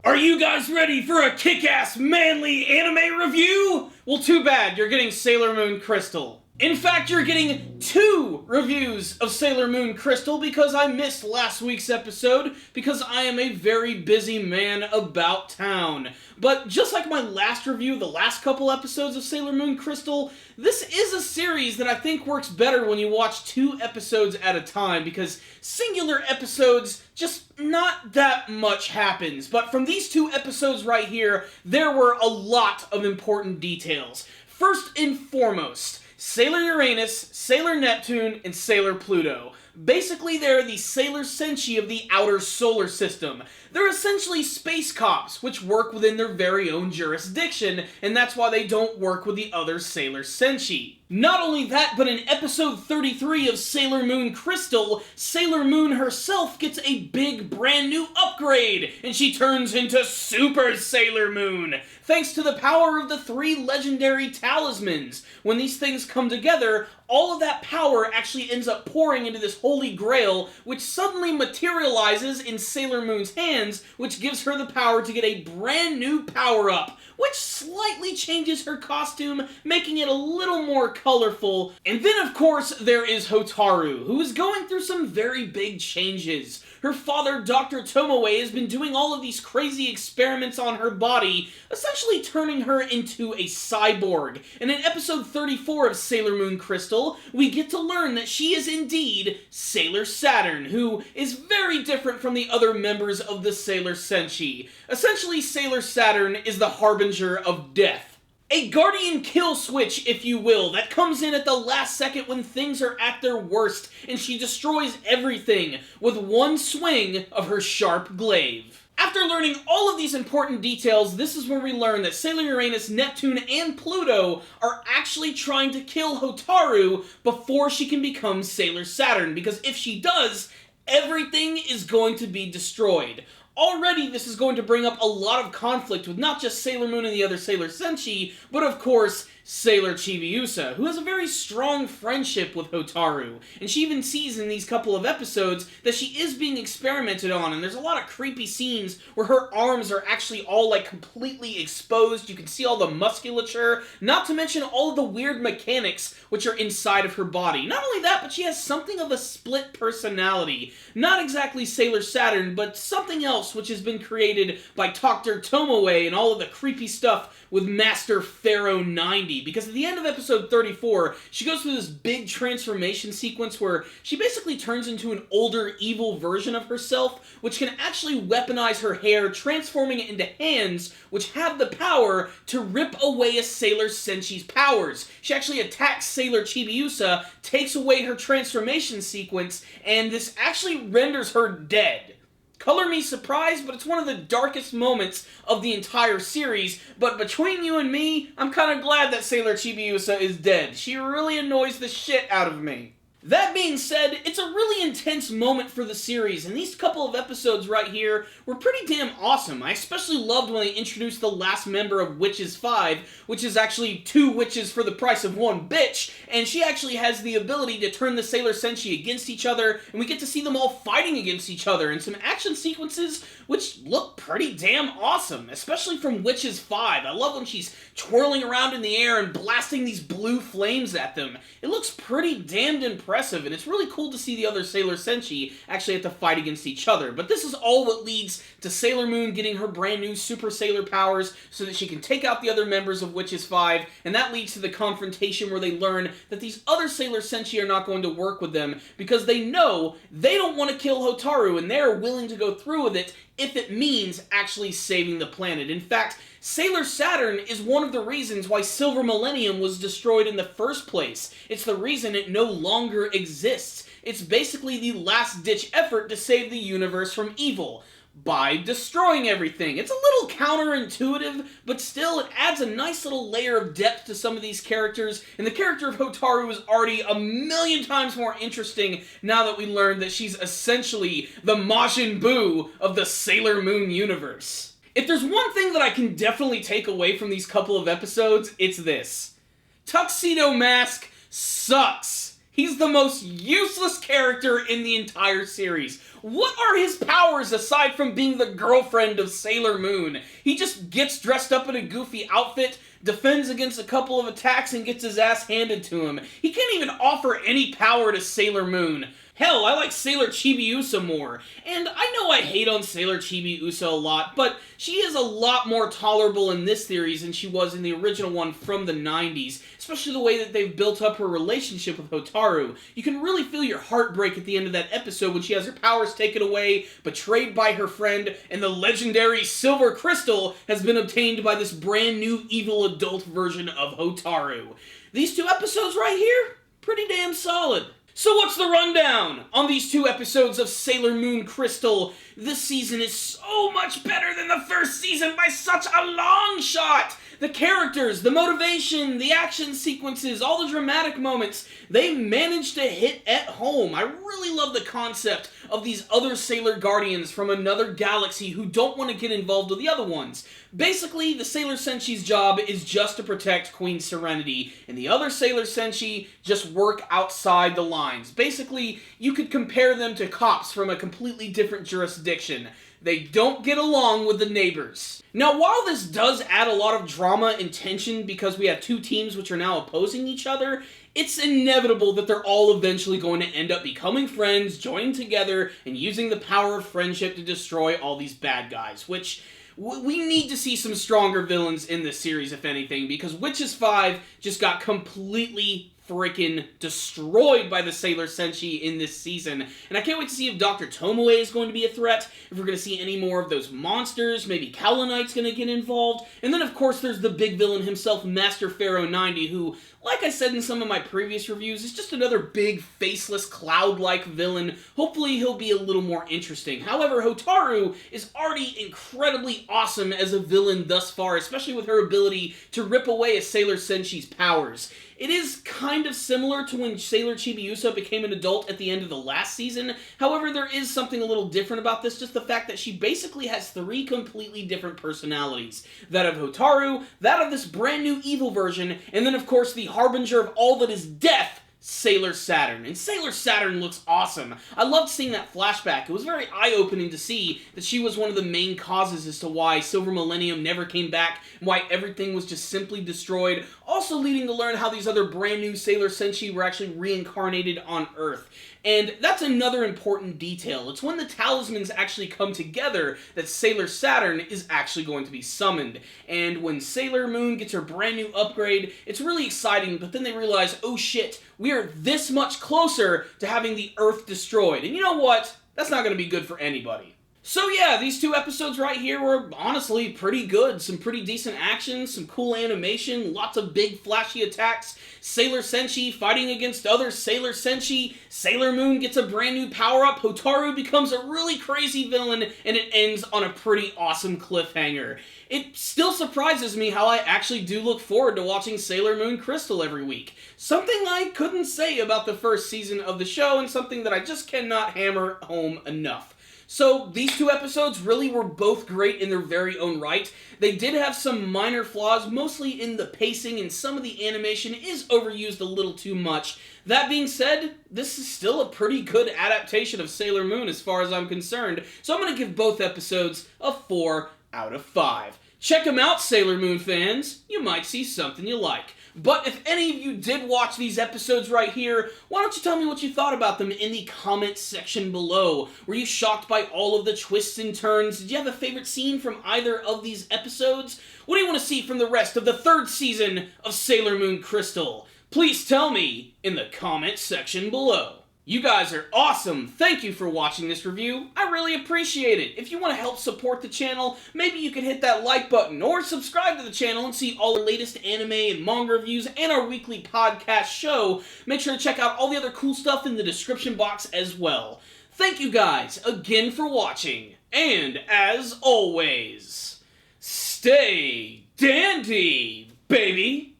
Are you guys ready for a kick-ass manly anime review? Well, too bad, you're getting Sailor Moon Crystal. In fact, you're getting 2 reviews of Sailor Moon Crystal because I missed last week's episode because I am a very busy man about town. But just like my last review of the last couple episodes of Sailor Moon Crystal, this is a series that I think works better when you watch 2 episodes at a time because singular episodes, just not that much happens. But from these 2 episodes right here, there were a lot of important details. First and foremost, Sailor Uranus, Sailor Neptune, and Sailor Pluto. Basically, they're the Sailor Senshi of the outer solar system. They're essentially space cops, which work within their very own jurisdiction, and that's why they don't work with the other Sailor Senshi. Not only that, but in episode 33 of Sailor Moon Crystal, Sailor Moon herself gets a big brand new upgrade, and she turns into Super Sailor Moon, thanks to the power of the 3 legendary talismans. When these things come together, all of that power actually ends up pouring into this holy grail, which suddenly materializes in Sailor Moon's hands, which gives her the power to get a brand new power-up, which slightly changes her costume, making it a little more colorful. And then, of course, there is Hotaru, who is going through some very big changes. Her father, Dr. Tomoe, has been doing all of these crazy experiments on her body, essentially turning her into a cyborg. And in episode 34 of Sailor Moon Crystal, we get to learn that she is indeed Sailor Saturn, who is very different from the other members of the Sailor Senshi. Essentially, Sailor Saturn is the harbinger of death. A guardian kill switch, if you will, that comes in at the last second when things are at their worst, and she destroys everything with one swing of her sharp glaive. After learning all of these important details, this is where we learn that Sailor Uranus, Neptune, and Pluto are actually trying to kill Hotaru before she can become Sailor Saturn, because if she does, everything is going to be destroyed. Already, this is going to bring up a lot of conflict with not just Sailor Moon and the other Sailor Senshi, but of course, Sailor Chibiusa, who has a very strong friendship with Hotaru. And she even sees in these couple of episodes that she is being experimented on, and there's a lot of creepy scenes where her arms are actually all like completely exposed. You can see all the musculature, not to mention all of the weird mechanics which are inside of her body. Not only that, but she has something of a split personality. Not exactly Sailor Saturn, but something else which has been created by Dr. Tomoe and all of the creepy stuff with Master Pharaoh 90, because at the end of episode 34, she goes through this big transformation sequence where she basically turns into an older, evil version of herself, which can actually weaponize her hair, transforming it into hands, which have the power to rip away a Sailor Senshi's powers. She actually attacks Sailor Chibiusa, takes away her transformation sequence, and this actually renders her dead. Color me surprised, but it's one of the darkest moments of the entire series, but between you and me, I'm kind of glad that Sailor Chibiusa is dead. She really annoys the shit out of me. That being said, it's a really intense moment for the series, and these couple of episodes right here were pretty damn awesome. I especially loved when they introduced the last member of Witches 5, which is actually 2 witches for the price of 1 bitch, and she actually has the ability to turn the Sailor Senshi against each other, and we get to see them all fighting against each other, and some action sequences which look pretty damn awesome, especially from Witches 5. I love when she's twirling around in the air and blasting these blue flames at them. It looks pretty damned impressive, and it's really cool to see the other Sailor Senshi actually have to fight against each other. But this is all what leads to Sailor Moon getting her brand new Super Sailor powers so that she can take out the other members of Witches 5, and that leads to the confrontation where they learn that these other Sailor Senshi are not going to work with them because they know they don't want to kill Hotaru, and they're willing to go through with it if it means actually saving the planet. In fact, Sailor Saturn is one of the reasons why Silver Millennium was destroyed in the first place. It's the reason it no longer exists. It's basically the last-ditch effort to save the universe from evil by destroying everything. It's a little counterintuitive, but still it adds a nice little layer of depth to some of these characters, and the character of Hotaru is already a million times more interesting now that we learned that she's essentially the Majin Buu of the Sailor Moon universe. If there's one thing that I can definitely take away from these couple of episodes, it's this. Tuxedo Mask sucks. He's the most useless character in the entire series. What are his powers aside from being the girlfriend of Sailor Moon? He just gets dressed up in a goofy outfit, defends against a couple of attacks, and gets his ass handed to him. He can't even offer any power to Sailor Moon. Hell, I like Sailor Chibiusa more. And I know I hate on Sailor Chibiusa a lot, but she is a lot more tolerable in this series than she was in the original one from the 90s, especially the way that they've built up her relationship with Hotaru. You can really feel your heart break at the end of that episode when she has her powers taken away, betrayed by her friend, and the legendary Silver Crystal has been obtained by this brand new evil adult version of Hotaru. These two episodes right here, pretty damn solid. So what's the rundown on these two episodes of Sailor Moon Crystal? This season is so much better than the first season by such a long shot! The characters, the motivation, the action sequences, all the dramatic moments, they managed to hit at home. I really love the concept of these other Sailor Guardians from another galaxy who don't want to get involved with the other ones. Basically, the Sailor Senshi's job is just to protect Queen Serenity, and the other Sailor Senshi just work outside the lines. Basically, you could compare them to cops from a completely different jurisdiction. They don't get along with the neighbors. Now, while this does add a lot of drama and tension because we have two teams which are now opposing each other, it's inevitable that they're all eventually going to end up becoming friends, joining together, and using the power of friendship to destroy all these bad guys, which we need to see some stronger villains in this series, if anything, because Witches 5 just got completely freaking destroyed by the Sailor Senshi in this season. And I can't wait to see if Dr. Tomoe is going to be a threat, if we're going to see any more of those monsters, maybe Kaolinite's going to get involved. And then, of course, there's the big villain himself, Master Pharaoh 90, who, like I said in some of my previous reviews, is just another big, faceless, cloud-like villain. Hopefully he'll be a little more interesting. However, Hotaru is already incredibly awesome as a villain thus far, especially with her ability to rip away a Sailor Senshi's powers. It is kind of similar to when Sailor Chibiusa became an adult at the end of the last season. However, there is something a little different about this, just the fact that she basically has three completely different personalities. That of Hotaru, that of this brand new evil version, and then of course the harbinger of all that is death, Sailor Saturn. And Sailor Saturn looks awesome. I loved seeing that flashback. It was very eye-opening to see that she was one of the main causes as to why Silver Millennium never came back, and why everything was just simply destroyed, also leading to learn how these other brand new Sailor Senshi were actually reincarnated on Earth. And that's another important detail. It's when the talismans actually come together that Sailor Saturn is actually going to be summoned. And when Sailor Moon gets her brand new upgrade, it's really exciting, but then they realize, oh shit, we are this much closer to having the Earth destroyed. And you know what? That's not going to be good for anybody. So yeah, these two episodes right here were honestly pretty good. Some pretty decent action, some cool animation, lots of big flashy attacks, Sailor Senshi fighting against other Sailor Senshi, Sailor Moon gets a brand new power-up, Hotaru becomes a really crazy villain, and it ends on a pretty awesome cliffhanger. It still surprises me how I actually do look forward to watching Sailor Moon Crystal every week. Something I couldn't say about the first season of the show, and something that I just cannot hammer home enough. So, these two episodes really were both great in their very own right. They did have some minor flaws, mostly in the pacing, and some of the animation is overused a little too much. That being said, this is still a pretty good adaptation of Sailor Moon as far as I'm concerned, so I'm going to give both episodes a 4 out of 5. Check them out, Sailor Moon fans. You might see something you like. But if any of you did watch these episodes right here, why don't you tell me what you thought about them in the comments section below? Were you shocked by all of the twists and turns? Did you have a favorite scene from either of these episodes? What do you want to see from the rest of the third season of Sailor Moon Crystal? Please tell me in the comments section below. You guys are awesome! Thank you for watching this review. I really appreciate it. If you want to help support the channel, maybe you could hit that like button or subscribe to the channel and see all the latest anime and manga reviews and our weekly podcast show. Make sure to check out all the other cool stuff in the description box as well. Thank you guys again for watching, and as always, stay dandy, baby!